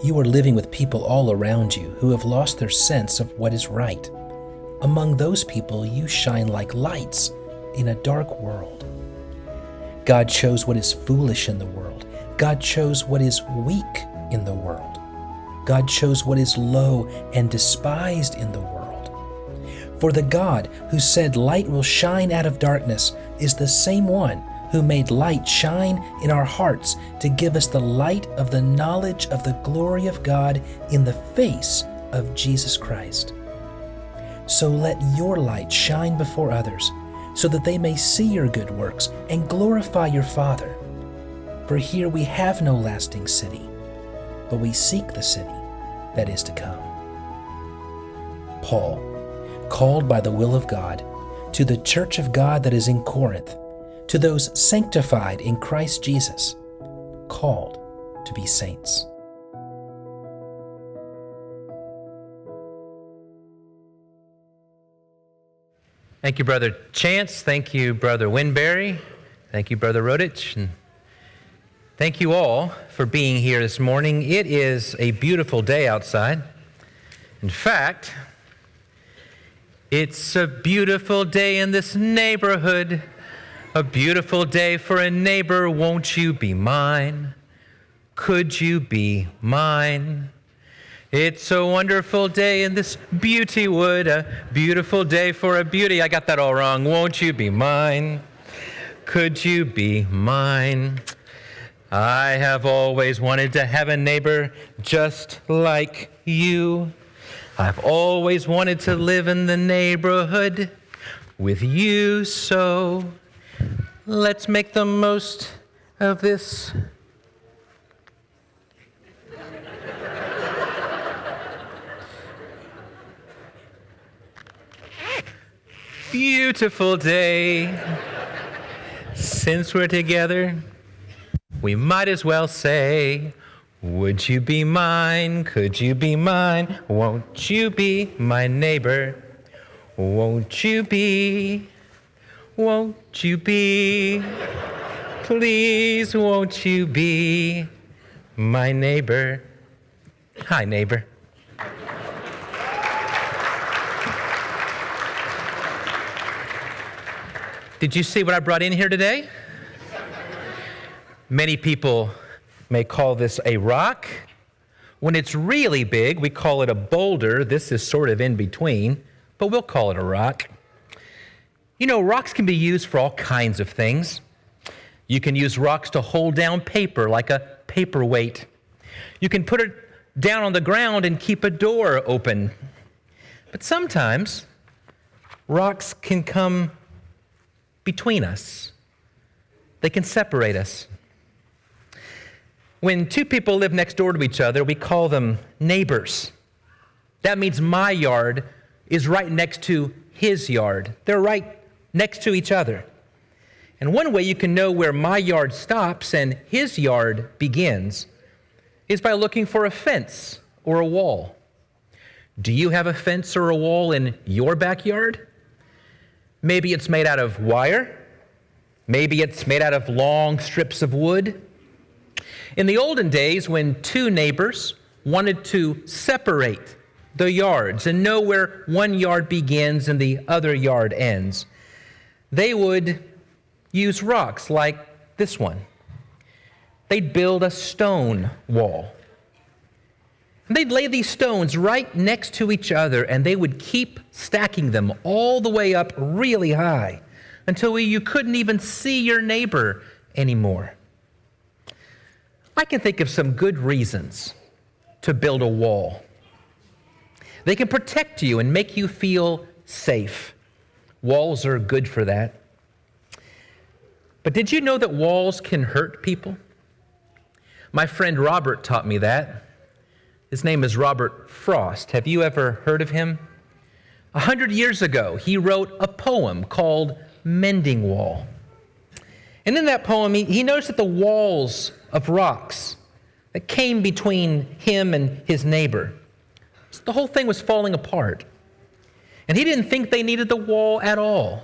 You are living with people all around you who have lost their sense of what is right. Among those people, you shine like lights in a dark world. God chose what is foolish in the world. God chose what is weak in the world. God chose what is low and despised in the world. For the God who said light will shine out of darkness is the same one who made light shine in our hearts to give us the light of the knowledge of the glory of God in the face of Jesus Christ. So let your light shine before others, so that they may see your good works and glorify your Father. For here we have no lasting city, but we seek the city that is to come. Paul, called by the will of God, to the church of God that is in Corinth, to those sanctified in Christ Jesus, called to be saints. Thank you, Brother Chance. Thank you, Brother Winberry. Thank you, Brother Rodich. And thank you all for being here this morning. It is a beautiful day outside. In fact, it's a beautiful day in this neighborhood. A beautiful day for a neighbor. Won't you be mine? Could you be mine? It's a wonderful day in this beauty wood, a beautiful day for a beauty. I got that all wrong. Won't you be mine? Could you be mine? I have always wanted to have a neighbor just like you. I've always wanted to live in the neighborhood with you, so let's make the most of this. Beautiful day. Since we're together, we might as well say, would you be mine? Could you be mine? Won't you be my neighbor? Won't you be? Won't you be? Please, won't you be my neighbor? Hi, neighbor. Did you see what I brought in here today? Many people may call this a rock. When it's really big, we call it a boulder. This is sort of in between, but we'll call it a rock. You know, rocks can be used for all kinds of things. You can use rocks to hold down paper, like a paperweight. You can put it down on the ground and keep a door open. But sometimes, rocks can come between us. They can separate us. When two people live next door to each other, we call them neighbors. That means my yard is right next to his yard. They're right next to each other. And one way you can know where my yard stops and his yard begins is by looking for a fence or a wall. Do you have a fence or a wall in your backyard? Maybe it's made out of wire. Maybe it's made out of long strips of wood. In the olden days, when two neighbors wanted to separate the yards and know where one yard begins and the other yard ends, they would use rocks like this one. They'd build a stone wall. And they'd lay these stones right next to each other, and they would keep stacking them all the way up really high until you couldn't even see your neighbor anymore. I can think of some good reasons to build a wall. They can protect you and make you feel safe. Walls are good for that. But did you know that walls can hurt people? My friend Robert taught me that. His name is Robert Frost. Have you ever heard of him? 100 years ago, he wrote a poem called Mending Wall. And in that poem, he noticed that the walls of rocks that came between him and his neighbor, the whole thing was falling apart. And he didn't think they needed the wall at all.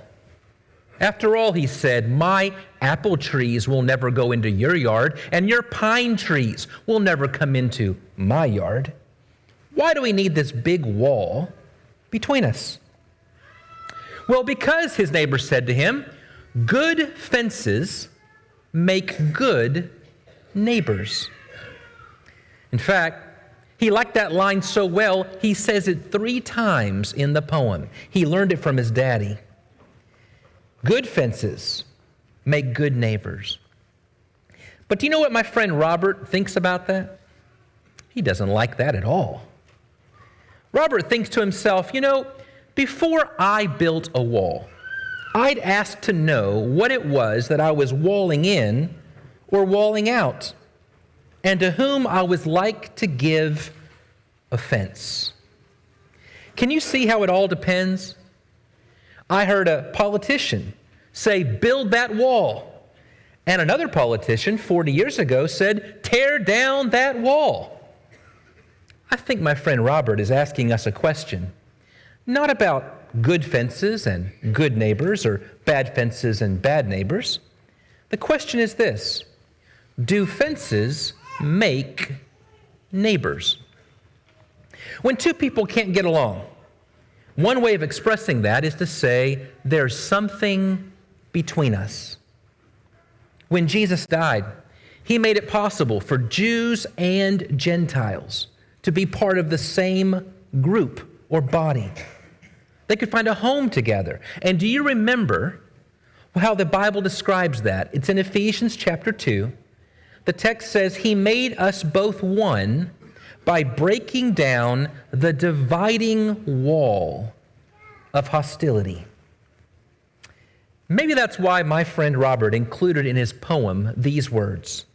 After all, he said, my apple trees will never go into your yard, and your pine trees will never come into my yard. Why do we need this big wall between us? Well, because, his neighbor said to him, good fences make good neighbors. In fact, he liked that line so well, he says it 3 times in the poem. He learned it from his daddy. Good fences make good neighbors. But do you know what my friend Robert thinks about that? He doesn't like that at all. Robert thinks to himself, before I built a wall, I'd ask to know what it was that I was walling in or walling out, and to whom I was like to give offense. Can you see how it all depends? I heard a politician say, build that wall. And another politician 40 years ago said, tear down that wall. I think my friend Robert is asking us a question, not about good fences and good neighbors or bad fences and bad neighbors. The question is this: do fences make neighbors? When 2 people can't get along, one way of expressing that is to say, there's something between us. When Jesus died, he made it possible for Jews and Gentiles to be part of the same group or body. They could find a home together. And do you remember how the Bible describes that? It's in Ephesians chapter 2. The text says, he made us both one by breaking down the dividing wall of hostility. Maybe that's why my friend Robert included in his poem these words: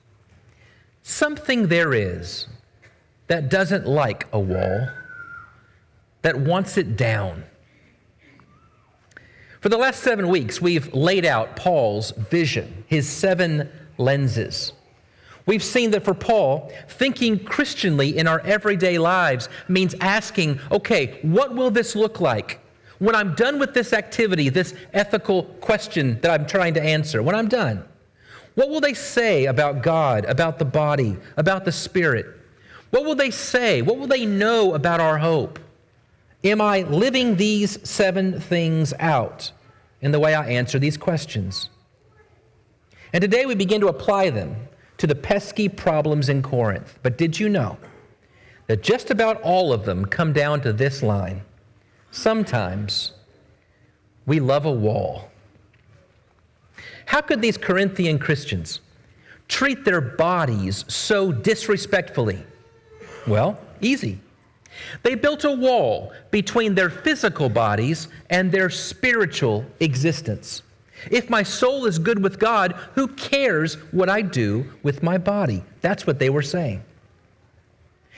something there is that doesn't like a wall, that wants it down. For the last 7 weeks, we've laid out Paul's vision, his 7 lenses. We've seen that for Paul, thinking Christianly in our everyday lives means asking, okay, what will this look like? When I'm done with this activity, this ethical question that I'm trying to answer, when I'm done, what will they say about God, about the body, about the Spirit? What will they say? What will they know about our hope? Am I living these 7 things out in the way I answer these questions? And today we begin to apply them to the pesky problems in Corinth. But did you know that just about all of them come down to this line: sometimes we love a wall. How could these Corinthian Christians treat their bodies so disrespectfully? Well, easy. They built a wall between their physical bodies and their spiritual existence. If my soul is good with God, who cares what I do with my body? That's what they were saying.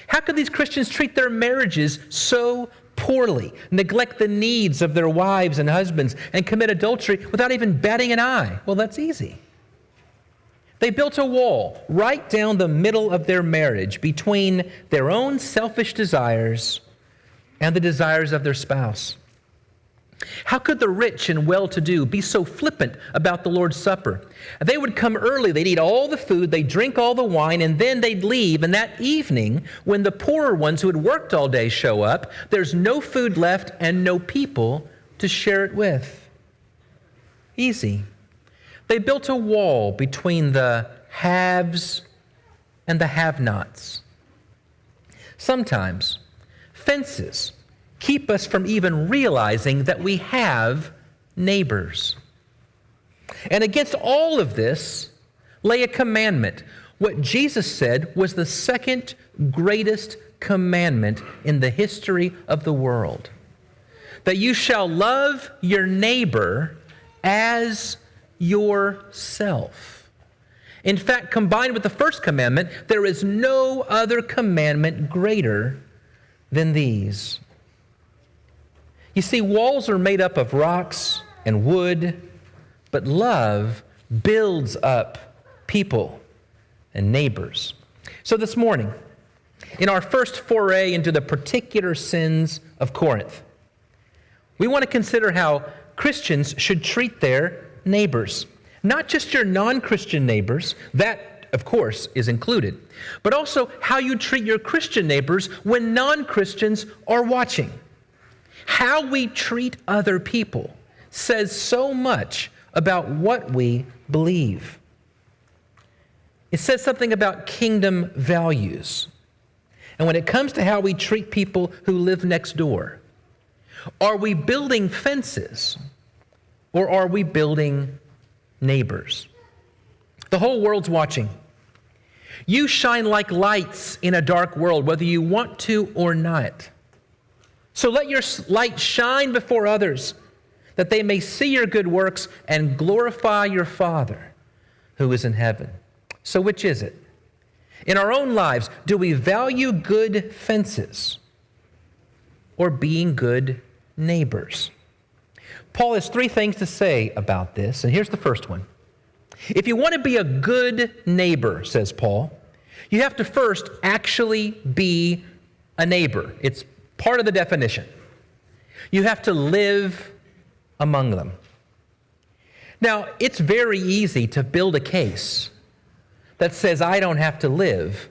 How could these Christians treat their marriages so poorly, neglect the needs of their wives and husbands, and commit adultery without even batting an eye? Well, that's easy. They built a wall right down the middle of their marriage between their own selfish desires and the desires of their spouse. How could the rich and well-to-do be so flippant about the Lord's Supper? They would come early, they'd eat all the food, they'd drink all the wine, and then they'd leave. And that evening, when the poorer ones who had worked all day show up, there's no food left and no people to share it with. Easy. They built a wall between the haves and the have-nots. Sometimes fences keep us from even realizing that we have neighbors. And against all of this lay a commandment. What Jesus said was the second greatest commandment in the history of the world: that you shall love your neighbor as yourself. In fact, combined with the first commandment, there is no other commandment greater than these. You see, walls are made up of rocks and wood, but love builds up people and neighbors. So this morning, in our first foray into the particular sins of Corinth, we want to consider how Christians should treat their neighbors. Not just your non-Christian neighbors, that, of course, is included, but also how you treat your Christian neighbors when non-Christians are watching. How we treat other people says so much about what we believe. It says something about kingdom values. And when it comes to how we treat people who live next door, are we building fences or are we building neighbors? The whole world's watching. You shine like lights in a dark world, whether you want to or not. So let your light shine before others, that they may see your good works and glorify your Father who is in heaven. So which is it? In our own lives, do we value good fences or being good neighbors? Paul has 3 things to say about this, and here's the first one. If you want to be a good neighbor, says Paul, you have to first actually be a neighbor. It's part of the definition. You have to live among them. Now, it's very easy to build a case that says I don't have to live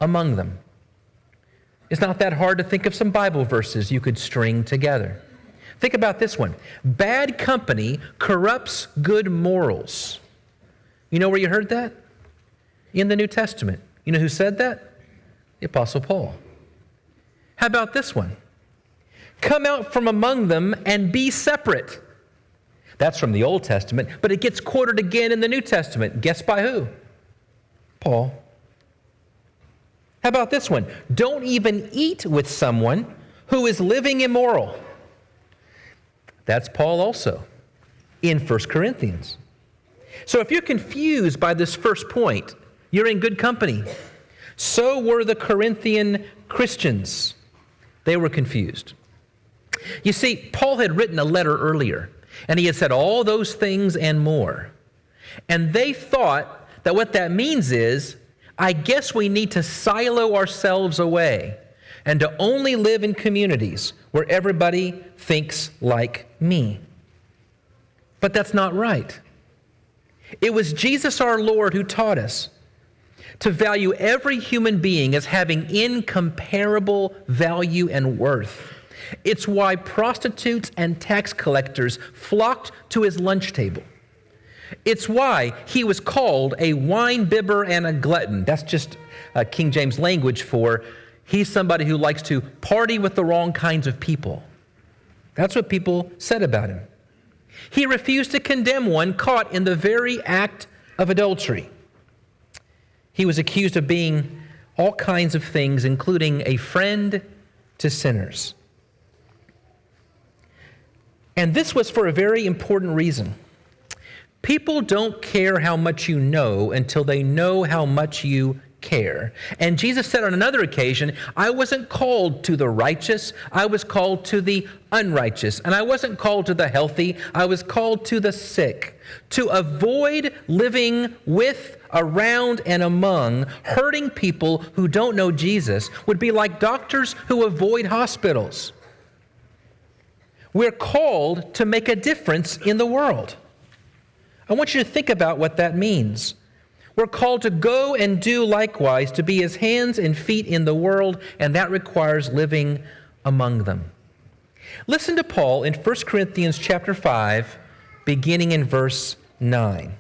among them. It's not that hard to think of some Bible verses you could string together. Think about this one. Bad company corrupts good morals. You know where you heard that? In the New Testament. You know who said that? The Apostle Paul. How about this one? Come out from among them and be separate. That's from the Old Testament, but it gets quoted again in the New Testament. Guess by who? Paul. How about this one? Don't even eat with someone who is living immoral. That's Paul also in 1 Corinthians. So if you're confused by this first point, you're in good company. So were the Corinthian Christians. They were confused. You see, Paul had written a letter earlier, and he had said all those things and more. And they thought that what that means is, I guess we need to silo ourselves away and to only live in communities where everybody thinks like me. But that's not right. It was Jesus our Lord who taught us to value every human being as having incomparable value and worth. It's why prostitutes and tax collectors flocked to his lunch table. It's why he was called a wine bibber and a glutton. That's just King James language for he's somebody who likes to party with the wrong kinds of people. That's what people said about him. He refused to condemn one caught in the very act of adultery. He was accused of being all kinds of things, including a friend to sinners. And this was for a very important reason. People don't care how much you know until they know how much you care. And Jesus said on another occasion, I wasn't called to the righteous, I was called to the unrighteous. And I wasn't called to the healthy, I was called to the sick. To avoid living with, around, and among hurting people who don't know Jesus would be like doctors who avoid hospitals. We're called to make a difference in the world. I want you to think about what that means. We're called to go and do likewise, to be his hands and feet in the world, and that requires living among them. Listen to Paul in 1 Corinthians chapter 5, beginning in verse 9.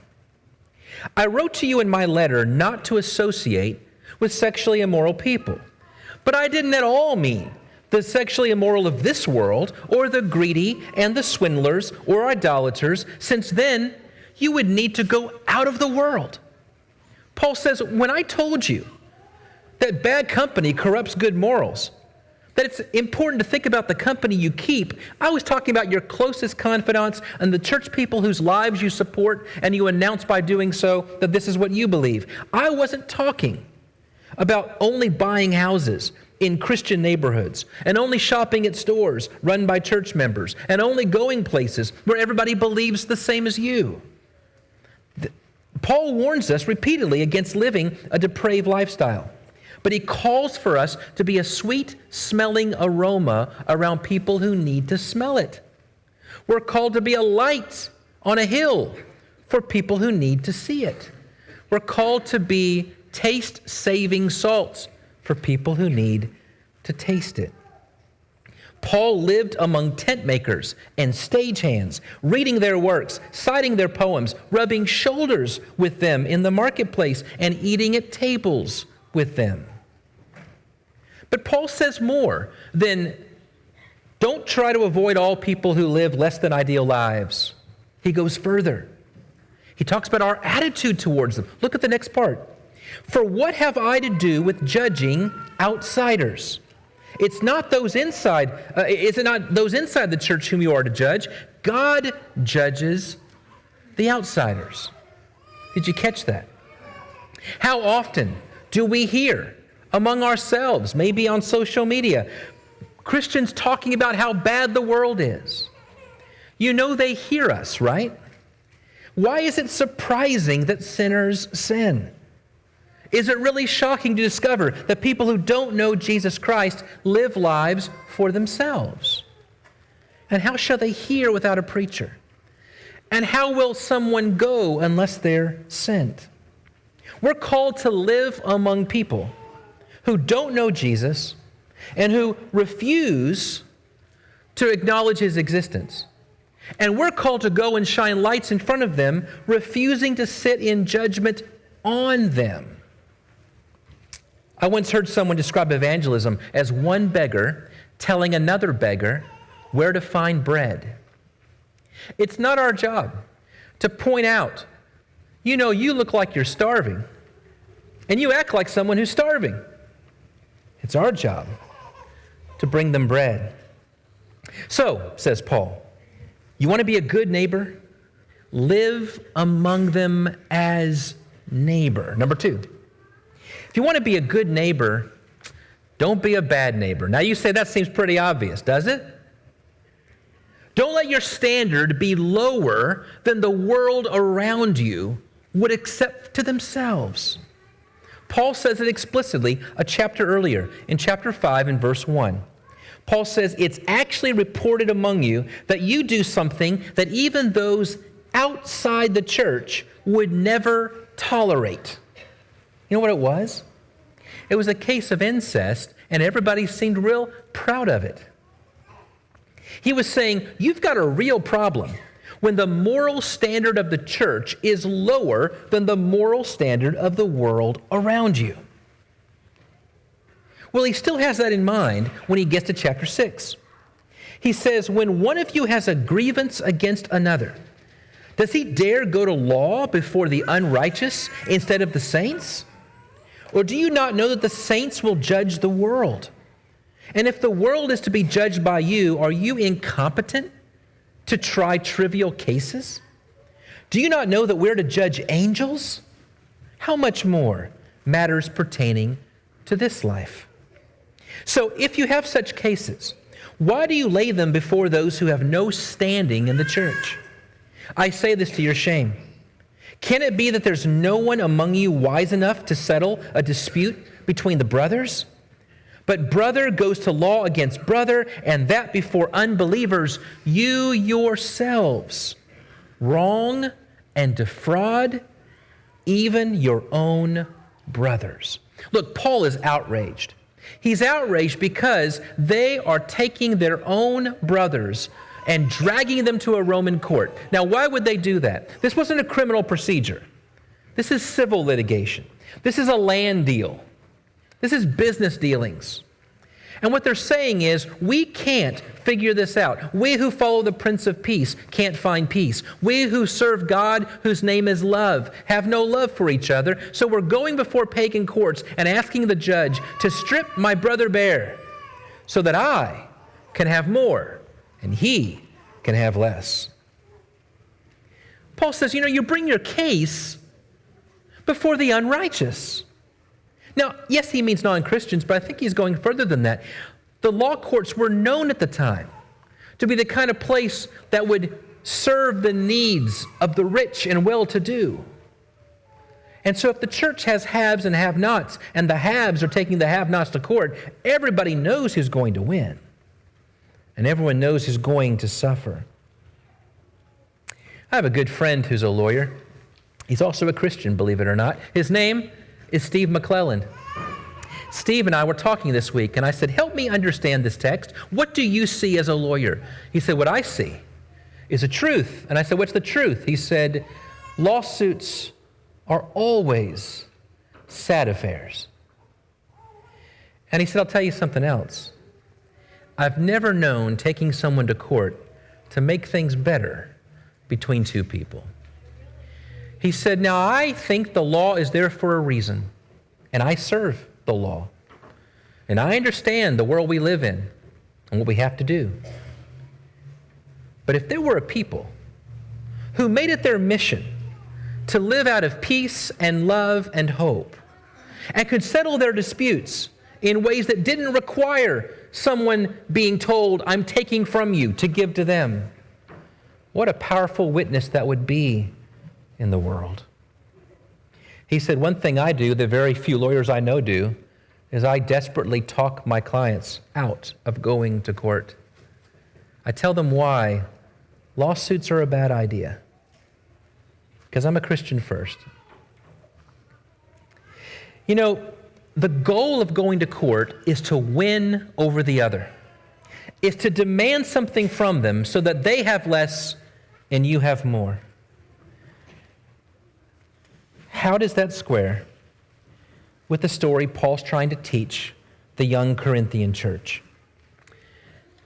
I wrote to you in my letter not to associate with sexually immoral people, but I didn't at all mean the sexually immoral of this world, or the greedy and the swindlers or idolaters, since then you would need to go out of the world. Paul says, when I told you that bad company corrupts good morals, that it's important to think about the company you keep, I was talking about your closest confidants and the church people whose lives you support, and you announce by doing so that this is what you believe. I wasn't talking about only buying houses in Christian neighborhoods, and only shopping at stores run by church members, and only going places where everybody believes the same as you. Paul warns us repeatedly against living a depraved lifestyle, but he calls for us to be a sweet-smelling aroma around people who need to smell it. We're called to be a light on a hill for people who need to see it. We're called to be taste-saving salts for people who need to taste it. Paul lived among tent makers and stagehands, reading their works, citing their poems, rubbing shoulders with them in the marketplace, and eating at tables with them. But Paul says more than, don't try to avoid all people who live less than ideal lives. He goes further. He talks about our attitude towards them. Look at the next part. For what have I to do with judging outsiders? Is it not those inside the church whom you are to judge? God judges the outsiders. Did you catch that? How often do we hear among ourselves, maybe on social media, Christians talking about how bad the world is? You know they hear us, right? Why is it surprising that sinners sin? Is it really shocking to discover that people who don't know Jesus Christ live lives for themselves? And how shall they hear without a preacher? And how will someone go unless they're sent? We're called to live among people who don't know Jesus and who refuse to acknowledge his existence. And we're called to go and shine lights in front of them, refusing to sit in judgment on them. I once heard someone describe evangelism as one beggar telling another beggar where to find bread. It's not our job to point out, you look like you're starving, and you act like someone who's starving. It's our job to bring them bread. So, says Paul, you want to be a good neighbor? Live among them as neighbor. Number 2. If you want to be a good neighbor, don't be a bad neighbor. Now you say that seems pretty obvious, does it? Don't let your standard be lower than the world around you would accept to themselves. Paul says it explicitly a chapter earlier, in chapter 5 and verse 1. Paul says it's actually reported among you that you do something that even those outside the church would never tolerate. You know what it was? It was a case of incest, and everybody seemed real proud of it. He was saying, you've got a real problem when the moral standard of the church is lower than the moral standard of the world around you. Well, he still has that in mind when he gets to chapter 6. He says, when one of you has a grievance against another, does he dare go to law before the unrighteous instead of the saints? Or do you not know that the saints will judge the world? And if the world is to be judged by you, are you incompetent to try trivial cases? Do you not know that we're to judge angels? How much more matters pertaining to this life? So if you have such cases, why do you lay them before those who have no standing in the church? I say this to your shame. Can it be that there's no one among you wise enough to settle a dispute between the brothers? But brother goes to law against brother, and that before unbelievers, you yourselves wrong and defraud even your own brothers. Look, Paul is outraged. He's outraged because they are taking their own brothers and dragging them to a Roman court. Now, why would they do that? This wasn't a criminal procedure. This is civil litigation. This is a land deal. This is business dealings. And what they're saying is, we can't figure this out. We who follow the Prince of Peace can't find peace. We who serve God, whose name is love, have no love for each other. So we're going before pagan courts and asking the judge to strip my brother bare so that I can have more and he can have less. Paul says, you bring your case before the unrighteous. Now, yes, he means non-Christians, but I think he's going further than that. The law courts were known at the time to be the kind of place that would serve the needs of the rich and well-to-do. And so if the church has haves and have-nots, and the haves are taking the have-nots to court, everybody knows who's going to win. And everyone knows who's going to suffer. I have a good friend who's a lawyer. He's also a Christian, believe it or not. His name is Steve McClelland. Steve and I were talking this week, and I said, help me understand this text. What do you see as a lawyer? He said, what I see is a truth. And I said, what's the truth? He said, lawsuits are always sad affairs. And he said, I'll tell you something else. I've never known taking someone to court to make things better between two people. He said, now I think the law is there for a reason, and I serve the law. And I understand the world we live in and what we have to do. But if there were a people who made it their mission to live out of peace and love and hope, and could settle their disputes in ways that didn't require someone being told, I'm taking from you to give to them, what a powerful witness that would be in the world. He said, one thing I do, the very few lawyers I know do, is I desperately talk my clients out of going to court. I tell them why lawsuits are a bad idea. Because I'm a Christian first. You know, the goal of going to court is to win over the other. Is to demand something from them so that they have less and you have more. How does that square with the story Paul's trying to teach the young Corinthian church?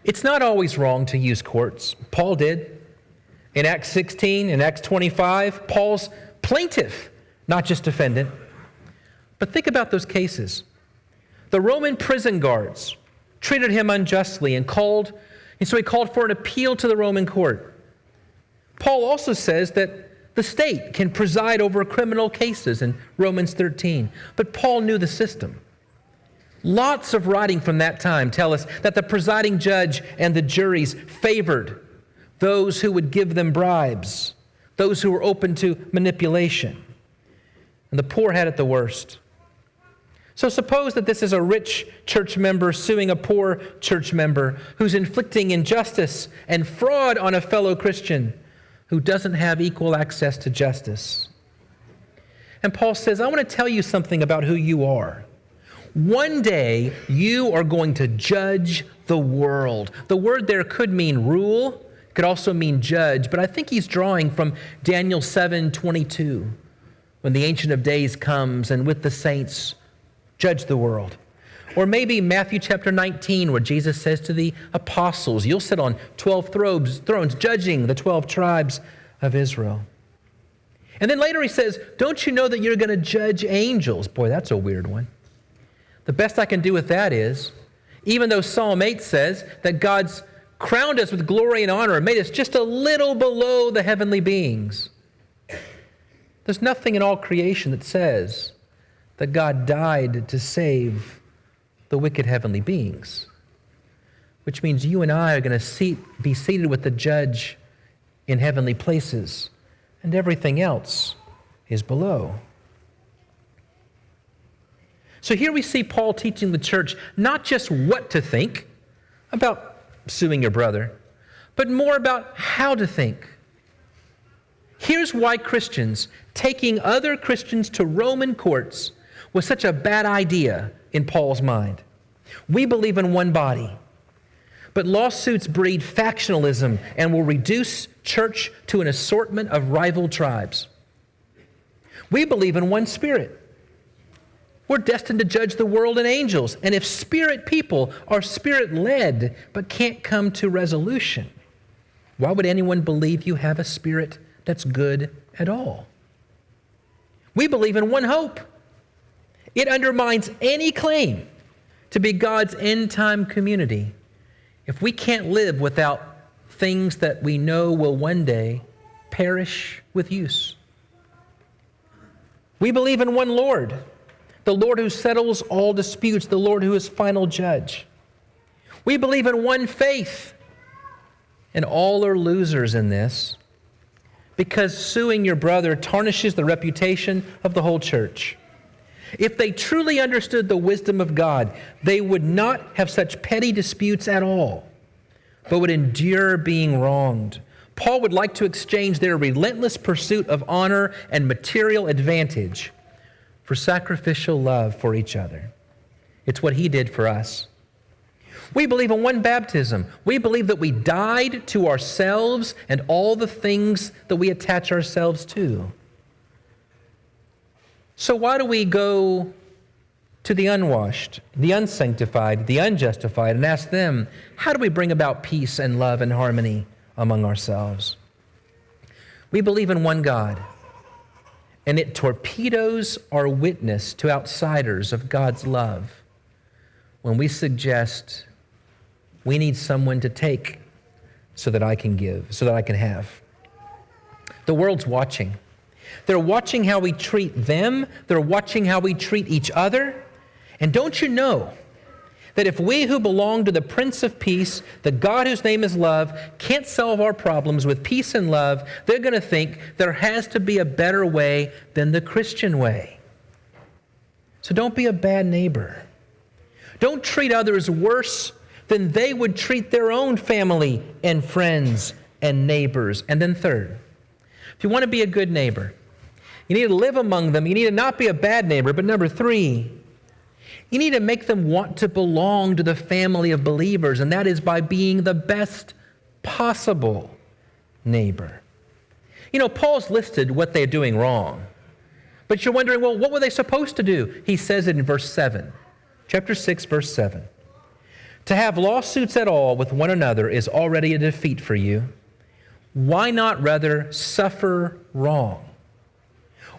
It's not always wrong to use courts. Paul did. In Acts 16, in Acts 25, Paul's plaintiff, not just defendant. But think about those cases. The Roman prison guards treated him unjustly and so he called for an appeal to the Roman court. Paul also says that the state can preside over criminal cases in Romans 13. But Paul knew the system. Lots of writing from that time tell us that the presiding judge and the juries favored those who would give them bribes, those who were open to manipulation. And the poor had it the worst. So suppose that this is a rich church member suing a poor church member who's inflicting injustice and fraud on a fellow Christian who doesn't have equal access to justice. And Paul says, I want to tell you something about who you are. One day, you are going to judge the world. The word there could mean rule, could also mean judge, but I think he's drawing from Daniel 7:22, when the Ancient of Days comes and with the saints judge the world. Or maybe Matthew chapter 19, where Jesus says to the apostles, you'll sit on 12 thrones judging the 12 tribes of Israel. And then later he says, don't you know that you're going to judge angels? Boy, that's a weird one. The best I can do with that is, even though Psalm 8 says that God's crowned us with glory and honor and made us just a little below the heavenly beings, there's nothing in all creation that says that God died to save the wicked heavenly beings, which means you and I are going to be seated with the judge in heavenly places, and everything else is below. So here we see Paul teaching the church not just what to think about suing your brother, but more about how to think. Here's why Christians taking other Christians to Roman courts was such a bad idea in Paul's mind. We believe in one body, but lawsuits breed factionalism and will reduce church to an assortment of rival tribes. We believe in one spirit. We're destined to judge the world and angels, and if spirit people are spirit-led but can't come to resolution, why would anyone believe you have a spirit that's good at all? We believe in one hope. It undermines any claim to be God's end-time community if we can't live without things that we know will one day perish with use. We believe in one Lord, the Lord who settles all disputes, the Lord who is final judge. We believe in one faith, and all are losers in this because suing your brother tarnishes the reputation of the whole church. If they truly understood the wisdom of God, they would not have such petty disputes at all, but would endure being wronged. Paul would like to exchange their relentless pursuit of honor and material advantage for sacrificial love for each other. It's what he did for us. We believe in one baptism. We believe that we died to ourselves and all the things that we attach ourselves to. So why do we go to the unwashed, the unsanctified, the unjustified, and ask them, how do we bring about peace and love and harmony among ourselves? We believe in one God, and it torpedoes our witness to outsiders of God's love when we suggest we need someone to take so that I can give, so that I can have. The world's watching. They're watching how we treat them. They're watching how we treat each other. And don't you know that if we who belong to the Prince of Peace, the God whose name is love, can't solve our problems with peace and love, they're going to think there has to be a better way than the Christian way. So don't be a bad neighbor. Don't treat others worse than they would treat their own family and friends and neighbors. And then third, if you want to be a good neighbor, you need to live among them. You need to not be a bad neighbor. But number three, you need to make them want to belong to the family of believers, and that is by being the best possible neighbor. You know, Paul's listed what they're doing wrong. But you're wondering, well, what were they supposed to do? He says it in verse 7, chapter 6, verse 7. To have lawsuits at all with one another is already a defeat for you. Why not rather suffer wrong?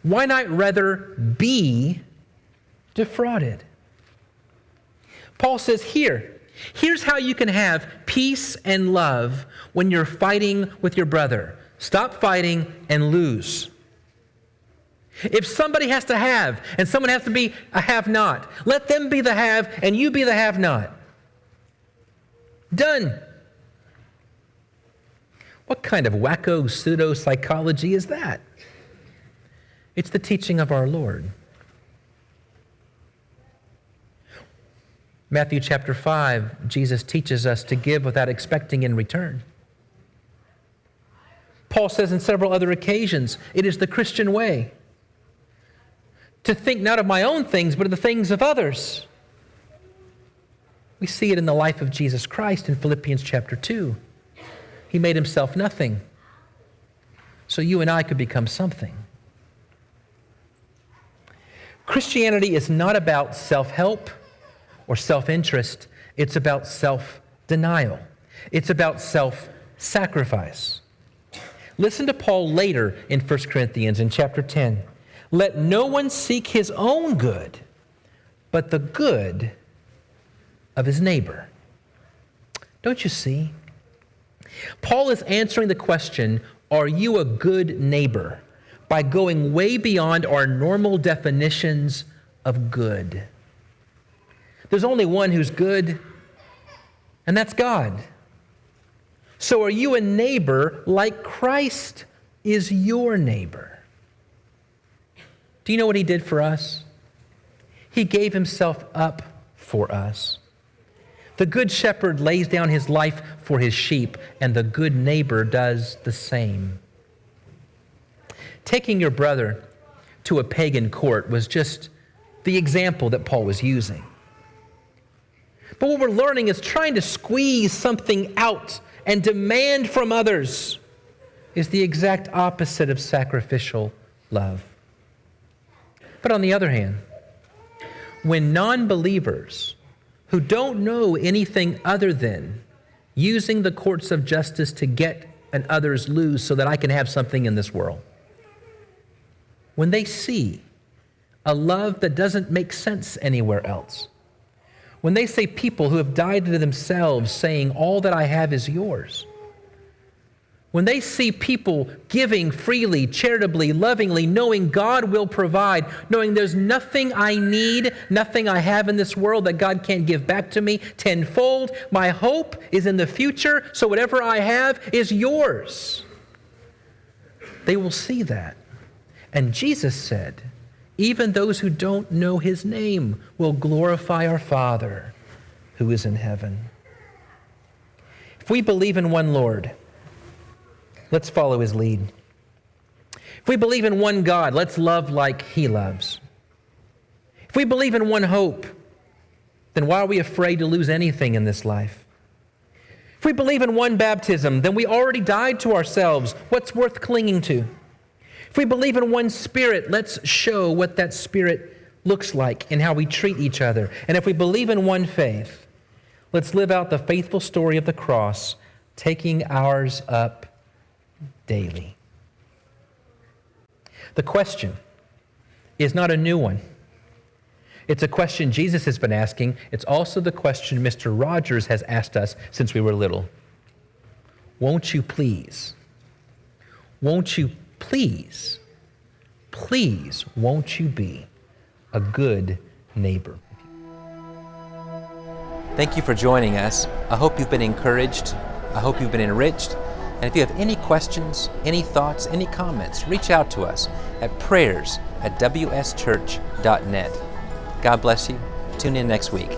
Why not rather be defrauded? Paul says here's how you can have peace and love when you're fighting with your brother. Stop fighting and lose. If somebody has to have and someone has to be a have-not, let them be the have and you be the have-not. Done. What kind of wacko pseudo-psychology is that? It's the teaching of our Lord. Matthew chapter 5, Jesus teaches us to give without expecting in return. Paul says in several other occasions, it is the Christian way to think not of my own things, but of the things of others. We see it in the life of Jesus Christ in Philippians chapter 2. He made himself nothing, so you and I could become something. Christianity is not about self-help or self-interest. It's about self-denial. It's about self-sacrifice. Listen to Paul later in 1 Corinthians in chapter 10. Let no one seek his own good, but the good of his neighbor. Don't you see? Paul is answering the question, are you a good neighbor? By going way beyond our normal definitions of good. There's only one who's good, and that's God. So are you a neighbor like Christ is your neighbor? Do you know what he did for us? He gave himself up for us. The good shepherd lays down his life for his sheep, and the good neighbor does the same. Taking your brother to a pagan court was just the example that Paul was using. But what we're learning is trying to squeeze something out and demand from others is the exact opposite of sacrificial love. But on the other hand, when non-believers who don't know anything other than using the courts of justice to get and others lose so that I can have something in this world, when they see a love that doesn't make sense anywhere else, when they say people who have died to themselves saying, all that I have is yours, when they see people giving freely, charitably, lovingly, knowing God will provide, knowing there's nothing I need, nothing I have in this world that God can't give back to me tenfold, my hope is in the future, so whatever I have is yours. They will see that. And Jesus said, even those who don't know his name will glorify our Father who is in heaven. If we believe in one Lord, Let's follow his lead. If we believe in one God, let's love like he loves. If we believe in one hope, then why are we afraid to lose anything in this life? If we believe in one baptism, then we already died to ourselves. What's worth clinging to? If we believe in one Spirit, let's show what that Spirit looks like and how we treat each other. And if we believe in one faith, let's live out the faithful story of the cross, taking ours up daily. The question is not a new one. It's a question Jesus has been asking. It's also the question Mr. Rogers has asked us since we were little. Won't you please? Won't you please? Please, won't you be a good neighbor? Thank you for joining us. I hope you've been encouraged. I hope you've been enriched. And if you have any questions, any thoughts, any comments, reach out to us at prayers@wschurch.net. God bless you. Tune in next week.